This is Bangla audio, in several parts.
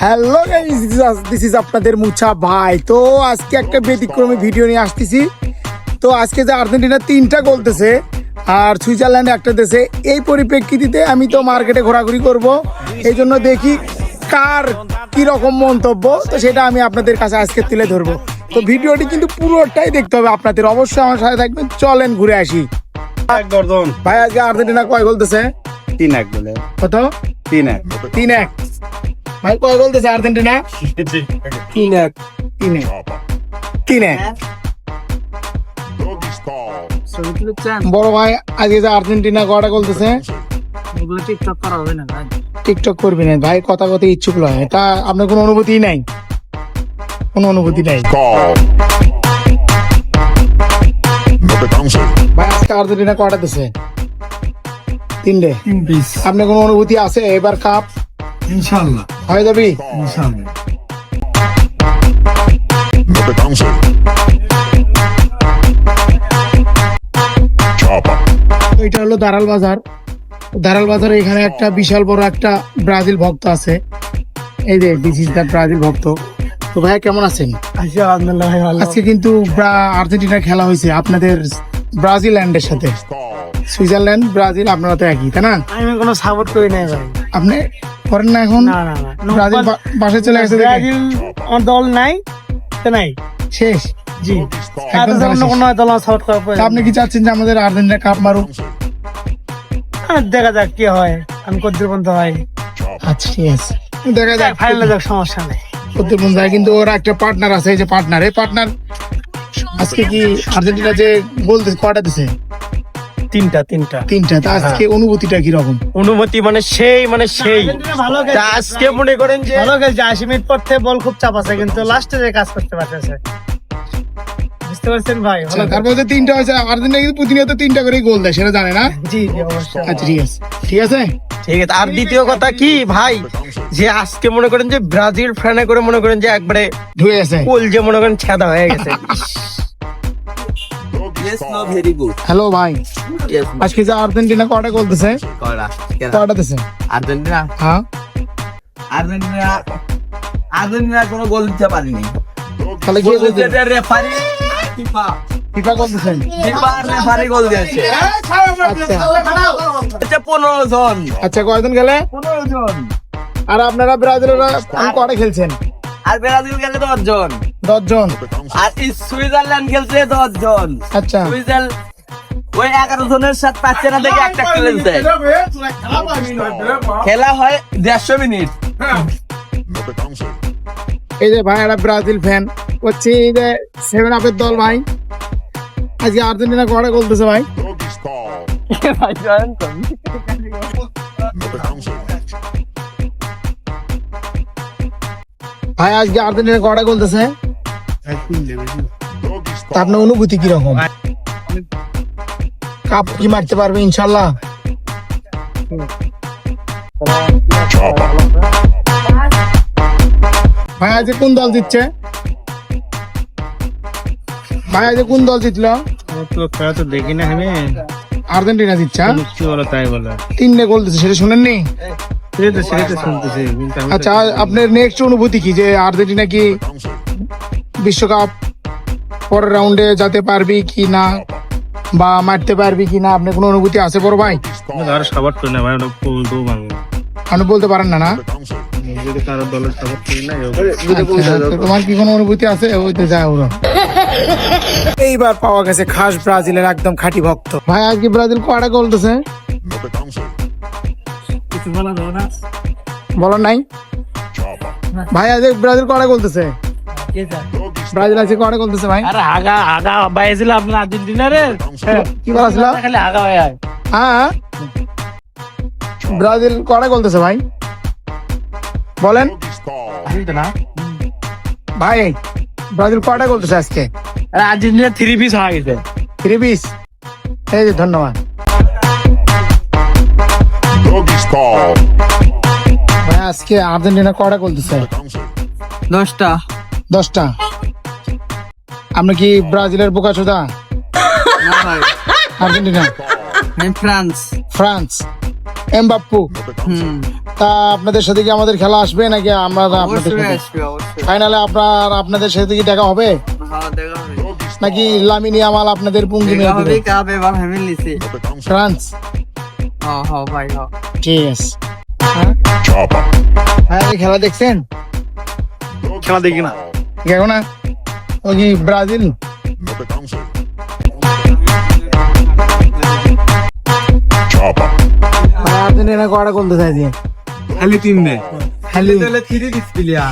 হ্যালো গাইস, দিস ইজ আপনাদের মুছা ভাই। তো আজকে একটা ব্যতিক্রমী ভিডিও নিয়ে আসতেছি। তো আজকে যে আর্জেন্টিনা 3টা গোল দিয়েছে আর সুইজারল্যান্ড একটা দিয়েছে, এই পরিপ্রেক্ষিতে আমি তো মার্কেটে ঘোরাঘুরি করব, এই জন্য দেখি কার কি রকম মন্তব্য, তো সেটা আমি আপনাদের কাছে আজকে তুলে ধরবো। তো ভিডিওটি কিন্তু পুরোটাই দেখতে হবে আপনাদের, অবশ্যই আমার সাথে থাকবেন। চলেন ঘুরে আসি। ভাই আজকে আর্জেন্টিনা কয় গোল দিয়েছে? 3-1 বলে। কত? 3-1 3-1। ভাই কয় গোল দিয়েছে আর্জেন্টিনা? 3-1 3-1। বড় ভাই আজকে যে আর্জেন্টিনা কয়টা গোল দিয়েছে? টিকটক করা হবে না ভাই। টিকটক করবি না ভাই, কথা কথা ইচ্ছুক নয়, এটা আপনার কোনো অনুভূতি নাই, কোনো অনুভূতি নাই ভাই। আজকে আর্জেন্টিনা কয়টা দিয়েছে? 3টে। আপনার কোনো অনুভূতি আছে এবার কাপ ইনশাআল্লাহ হয়ে যাবি? ইনশাআল্লাহ। এটা হলো দারাল বাজার। দারাল বাজারে এখানে একটা বিশাল বড় একটা ব্রাজিল ভক্ত আছে, এই যে দিস ইজ দ্য ব্রাজিল ভক্ত। তো ভাইয়া কেমন আছেন? আলহামদুলিল্লাহ ভাই ভালো। আজকে কিন্তু আর্জেন্টিনার খেলা হয়েছে আপনাদের ব্রাজিল্যান্ডের সাথে। সুইজারল্যান্ড ব্রাজিল আপনারা তো একই, তাই না? আমি কোনো সাপোর্ট করি নাই ভাই। আপনি করেন না এখন? না না না, ব্রাজিল বাসায় চলে গেছে দেখে? ব্রাজিল আমার দল নাই তো নাই, শেষ। জি। একদম আর অন্য কোনো দল সাপোর্ট করার তা প্রয়োজন আপনি কি চাচ্ছেন যে আমাদের আর্জেন্টিনা কাপ মারুক? আর দেখা যাক কি হয়, আমি কদ্দুর পর্যন্ত হয় আচ্ছা ঠিক আছে, দেখা যাক ফাইনালে যাক, সমস্যা নেই। করতে মন যায়। কিন্তু ওরা একটা পার্টনার আছে, এই যে পার্টনার, এই পার্টনার আজকে কি আর্জেন্টিনা যে গোল কয়টা দিছে? তিনটা। তিনটা। তা আজকে অনুভূতিটা কি রকম? অনুমতি মানে সেই ভালো তা আজকে মনে করেন যে ভালো খেলছে। 80 মিনিট পর থেকে বল খুব চাপ আছে, কিন্তু লাস্টে যে কাজ করতে পারতেছে, বুঝতে পারছেন ভাই? ভালো তারপরে যে 3টা হয়েছে, আর্জেন্টিনা কিন্তু প্রতিনিয়ত 3টা করে গোল দেয়, সেটা জানে না? জি জি অবশ্যই। আচ্ছা ঠিক আছে, ঠিক আছে। ঠিক আছে। আর দ্বিতীয় কথা কি ভাই, যে আজকে মনে করেন যে ব্রাজিল ফ্যানে করে মনে করেন যে একবারে ধুয়ে গেছে। কোল যে মনে করেন ছেদা হয়ে গেছে। হ্যালো ভাই, আজকে যে আর্জেন্টিনা কয়টা গোল দিছে? কয়টা দিছে? আর্জেন্টিনা হ্যাঁ, আর্জেন্টিনা কোনো গোল দিতে পারেনি। তাহলে কি গোল দিছে? রেফারি ফিফা গোল দিছেন? রেফারি গোল দিয়েছে। আচ্ছা এটা 15 জন। আচ্ছা, কয়জন গেলে? 15 জন। আর আপনারা ব্রাজিলেরা কয়টা খেলছেন? আর ব্রাজিল গেলে 10 জন। 10 জন। আর সুইজারল্যান্ড খেলছে 10 জন। আচ্ছা, সুইজারল্যান্ড ওই 11 জনের সাথে পাচ্ছে না দেখে একটা খেলছে। খেলা হয় 150 মিনিট। এই যে ভাই একটা ব্রাজিল ফ্যান হচ্ছে, এই যে 7 আপের দল ভাই। আজকে আর্জেন্টিনা কয়টা গোল দিছে ভাই? ভাই আজকে আর্জেন্টিনা কয়টা গোল দিছে? তা আপনার অনুভূতি কিরকম? কাপ কি মারতে পারবে ইনশাল্লাহ? ভাই আজকে কোন দল জিতছে? ভাই আজকে কোন দল জিতলো? খেলা তো দেখি না আমি, আর্জেন্টিনা জিতছে। হ্যাঁ? কি বলো তাই বলো, 3টে গোল দিচ্ছে, সেটা শুনেননি? সেটা শুনতেছি কিন্তু আচ্ছা, আপনার নেক্সট অনুভূতি কি, যে আর্জেন্টিনা কি বিশ্বকাপ পরের রাউন্ডে যেতে পারবি কি না, বা মারতে পারবি কি না? আপনার কোনো অনুভূতি আছে বড় ভাই? ধর সাপোর্ট করি না ভাই, ওটা বলতেও ভাঙবে আপনি বলতে পারেন না? না, যদি কারো দলের সাপোর্ট করি না। আচ্ছা, তো তোমার কি কোনো অনুভূতি আছে? ওই তো যায় ওরা। এইবার পাওয়া গেছে খাস ব্রাজিলের একদম খাঁটি ভক্ত। ভাই আজকে ব্রাজিল কয়টা গোল দিছে? কিছু বলা যাবে না। বলো নাই ভাই, আজকে ব্রাজিল কয়টা গোল দিছে? ব্রাজিল আজকে কয়টা গোল দিছে ভাই? আরে আগা বাইছিল আপনার আর্জেন্টিনারে, কি বলাছিল? খালি আগা ভাই। হ্যাঁ, ব্রাজিল কয়টা গোল দিছে ভাই বলেন না ভাই? ব্রাজিল কয়টা গোল দিছে আজকে? আরে আর্জেন্টিনা 3 পিস হয়ে গেছে। 3 পিস। এই যে ধন্যবাদ ভাই। আজকে আর্জেন্টিনা কয়টা গোল দিছে? 10টা। 10টা। আপনি কি ব্রাজিলের বোকাচোদা? না ভাই, আর্জেন্টিনা? ফ্রান্স। ফ্রান্স। এমবাপ্পু। তা আপনাদের সাথে কি আমাদের খেলা আসবে নাকি আমরা আপনাদের অবশ্যই সাথে আসবে, অবশ্যই। ফাইনালে আপনাদের সাথে কি দেখা হবে হ্যাঁ, দেখা হবে। নাকি লামিনী আমাল আপনাদের পুঙ্গি দেখা মেরে হবে, দিবে? কাপ এবার ফ্যামিলি নিছে। ফ্রান্স হ্যাঁ, হ্যাঁ, ভাই, হ্যাঁ। ঠিক আছে হ্যাঁ এই খেলা দেখছেন খেলা দেখি না দেখো না ও কি ব্রাজিল আর্জেন্টিনা কটা গোল চাইছে খালি 3 দে। খালি হলে 3 পিস প্লেয়ার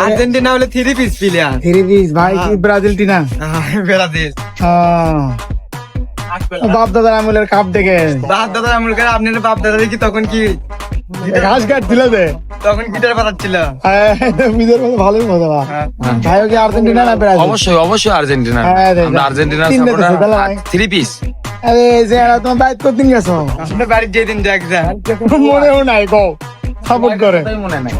আর্জেন্টিনা হলে 3 পিস প্লেয়ার। থ্রি পিস ভাই কি ব্রাজিল টিনা ব্রাজিল। বাপ দাদার আমলের কাপ দেখে বাপ দাদা আমল করে আপনার বাপ দাদা দেখি তখন কি ঘাস কাটছিল যে তখন গিটার বাজাচ্ছিল। বিদের মধ্যে ভালোই মজা ভাই ও কি আর্জেন্টিনা না ব্রাজিল অবশ্যই আর্জেন্টিনা হ্যাঁ, দেখ, আমরা দেখ। আর্জেন্টিনার তিন দেশে সাপোর্টার তাহলে ভাই। 3 পিস আরে যে এরা তোমার বাইক করতে গেছো আপনার বাড়ির যেদিন দেখ যায় মনেও নাই গো সাপোর্ট করে মনে নাই